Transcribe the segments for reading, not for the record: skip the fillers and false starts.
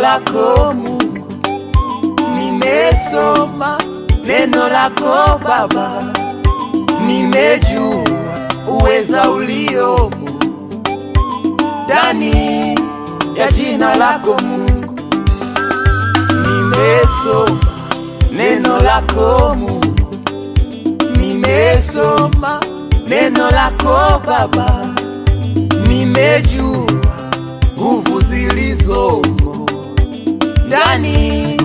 lako Mungu, nimesoma neno lako Baba, nimejua uweza uliomo ndani ya jina lako Mungu. Nimesoma neno lako Mungu, nimesoma neno lako Baba, nimejua nguvu zilizomo ndani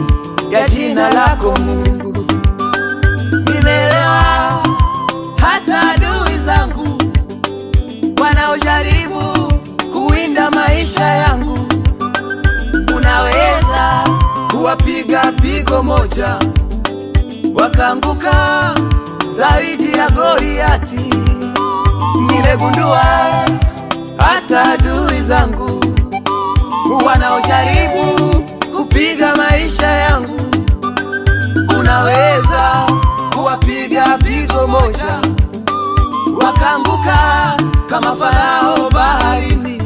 ya jina lako Mungu. Nimeelewa hata adui zangu wanaojaribu kuwinda maisha yangu, unaweza kuwapiga pigo moja wakaanguka zaidi ya Goliati. Nimegundua hata adui zangu wanaojaribu kupiga maisha yangu, unaweza kuwapiga pigo moja wakaanguka kama Farao baharini.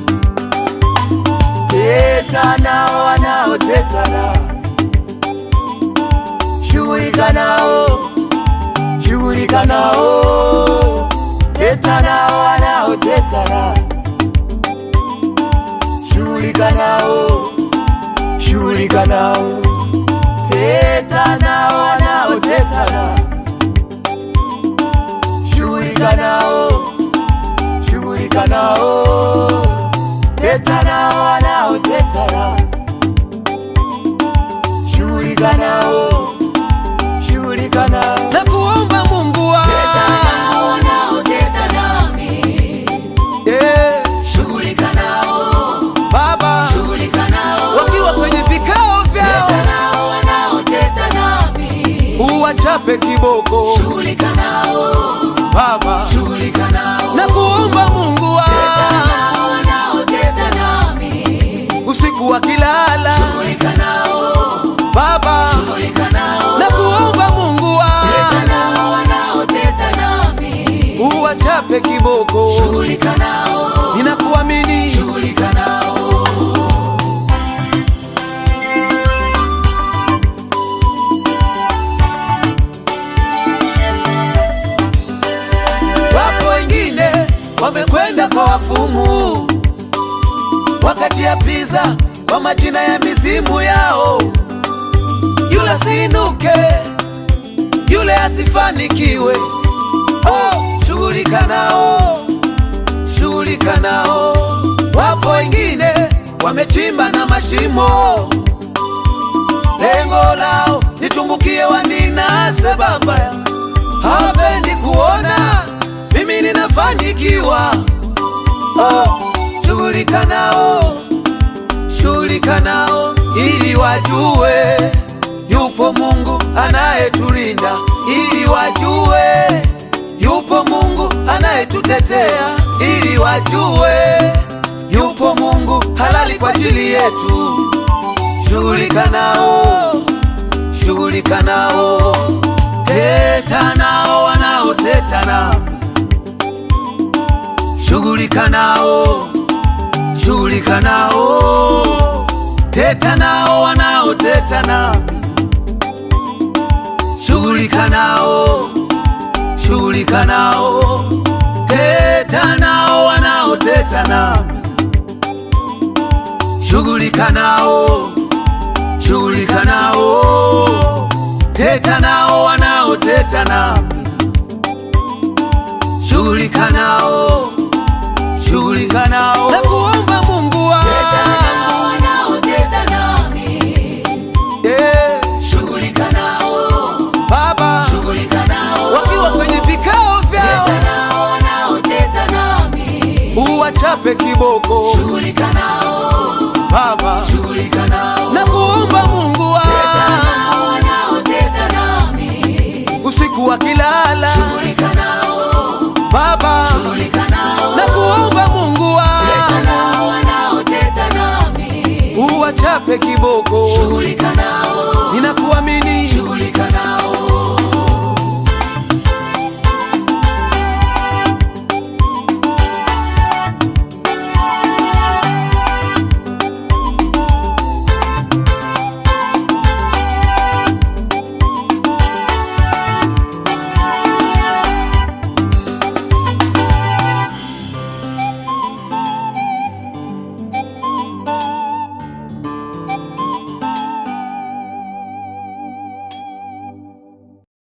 Teta nao wanaoteta nami, shughulika nao, shughulika nao. Teta nao wanaoteta nami, shughulika nao, shughulika nao. Teta nao wanaoteta nami, shughulika nao, shughulika nao. Teta nao wanaoteta nami, shughulika nao, shughulika nao. Na kuomba Mungu wa teta nao wanaoteta nami, shughulika nao Baba, shughulika nao. wakiwa kwenye vikao vyao, Teta nao wanaoteta nami, uwachape kiboko. shughulika nao Baba, shughulika nao. na kuomba Mungu wa Teta nao wanaoteta nami, usiku wakilala, shughulika nao Baba, shughulika nao. na kuomba Mungu wa Teta nao wanaoteta nami, uwachape kiboko. shughulika nao Ninakuamini, shughulika nao. wapo wengine wamekwenda kwa wafumu wakajiapiza kwa majina ya mizimu yao. Yule asiinuke, yule asifanikiwe. Oh, shughulika nao, shughulika nao. Wapo wengine wamechimba na mashimo, lengo lao nitumbukie waninase. Baba, hapendi kuona mimi ninafanikiwa. Oh, shughulika nao, shughulika nao, ili wajue yupo Mungu anayetulinda, ili wajue yupo Mungu anayetutetea, ili wajue yupo Mungu halali kwa ajili yetu. Shughulika nao, shughulika nao. Teta nao wanaoteta nami, shughulika nao, shughulika nao. Teta nao wanaoteta nami, shughulika nao, shughulika nao. Teta nao wanaoteta nami, shughulika nao, shughulika nao. Teta nao wanaoteta nami, shughulika nao, shughulika nao. Na kuomba Mungu wa Teta nao wanaoteta nami, shughulika nao Baba, shughulika nao. wakiwa kwenye vikao vyao, Teta nao wanaoteta nami, uwachape kiboko. shughulika nao Baba, shughulika nao. na kuomba Mungu wa Teta nao wanaoteta nami, usiku wakilala, shughulika nao Baba, shughulika nao. na kuomba Mungu wa Teta nao wanaoteta nami, uwachape kiboko. shughulika nao.